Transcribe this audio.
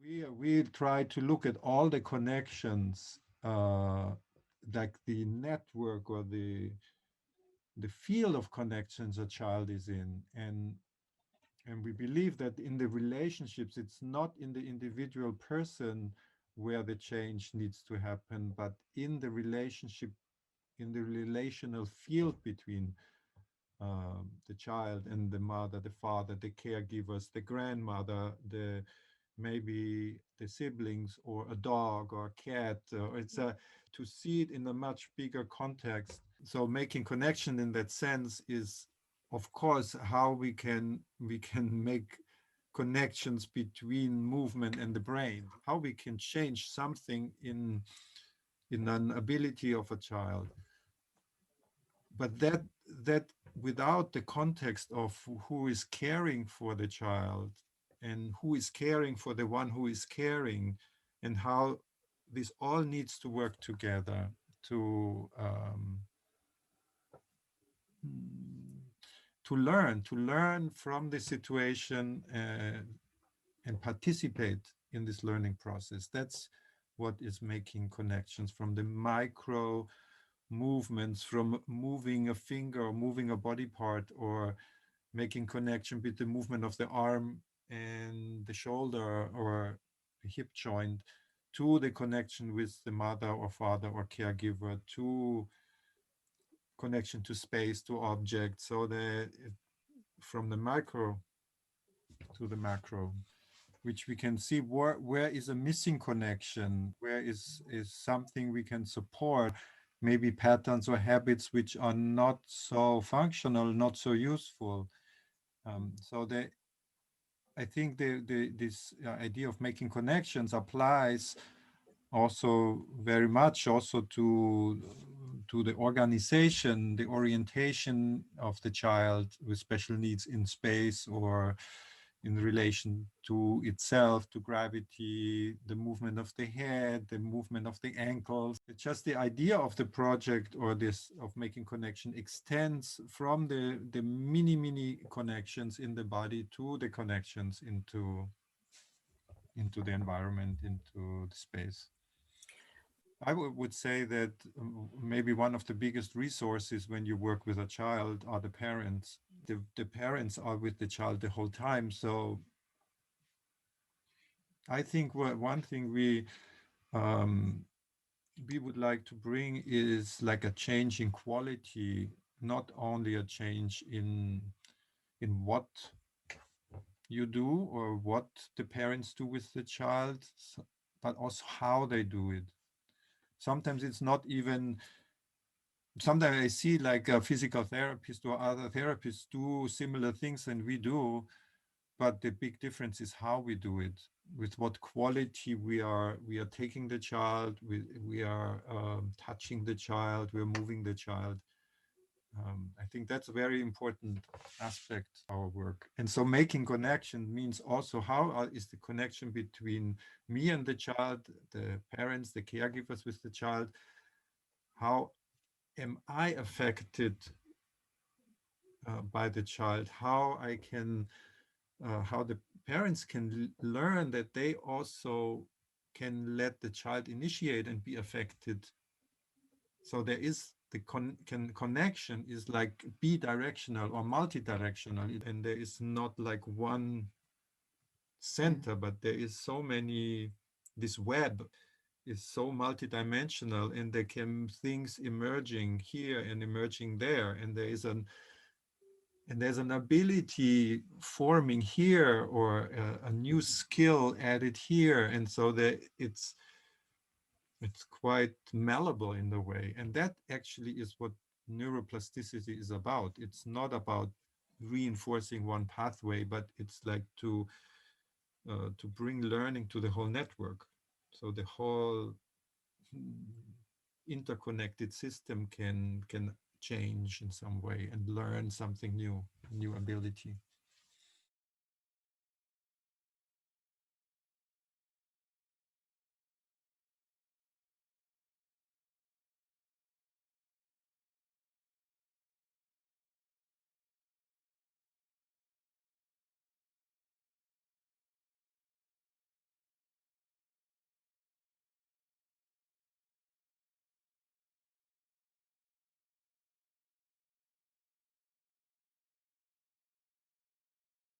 We try to look at all the connections, like the network or the field of connections a child is in, and we believe that in the relationships, it's not in the individual person where the change needs to happen, but in the relationship, in the relational field between the child and the mother, the father, the caregivers, the grandmother, the maybe the siblings, or a dog or a cat. It's to see it in a much bigger context. So making connection in that sense is, of course, how we can make connections between movement and the brain, how we can change something in an ability of a child. But that without the context of who is caring for the child and who is caring for the one who is caring, and how this all needs to work together to learn from the situation, and participate in this learning process. That's what is making connections, from the micro movements, from moving a finger or moving a body part, or making connection with the movement of the arm and the shoulder or the hip joint, to the connection with the mother or father or caregiver, to connection to space, to objects. So from the micro to the macro, which we can see where is a missing connection, where is something we can support, maybe patterns or habits which are not so functional, not so useful. So I think this idea of making connections applies also very much also to the organization, the orientation of the child with special needs in space, or in relation to itself, to gravity, the movement of the head, the movement of the ankles. It's just the idea of the project, or this of making connection, extends from the mini connections in the body to the connections into the environment, into the space. I would say that maybe one of the biggest resources when you work with a child are the parents. The parents are with the child the whole time. So I think one thing we would like to bring is like a change in quality, not only a change in what you do or what the parents do with the child, but also how they do it. Sometimes it's not even, sometimes I see like a physical therapist or other therapists do similar things than we do, but the big difference is how we do it, with what quality we are taking the child, we are touching the child, we're moving the child. I think that's a very important aspect of our work. And so making connection means also how is the connection between me and the child, the parents, the caregivers with the child, how am I affected by the child, how I can how the parents can learn that they also can let the child initiate and be affected. So there is the connection is like bidirectional or multi-directional, and there is not like one center, but there is so many, this web is so multidimensional, and there can things emerging here and emerging there, and there's an ability forming here, or a new skill added here, and so that it's quite malleable in the way. And that actually is what neuroplasticity is about. It's not about reinforcing one pathway, but it's like to bring learning to the whole network, so the whole interconnected system can change in some way and learn something new, new ability.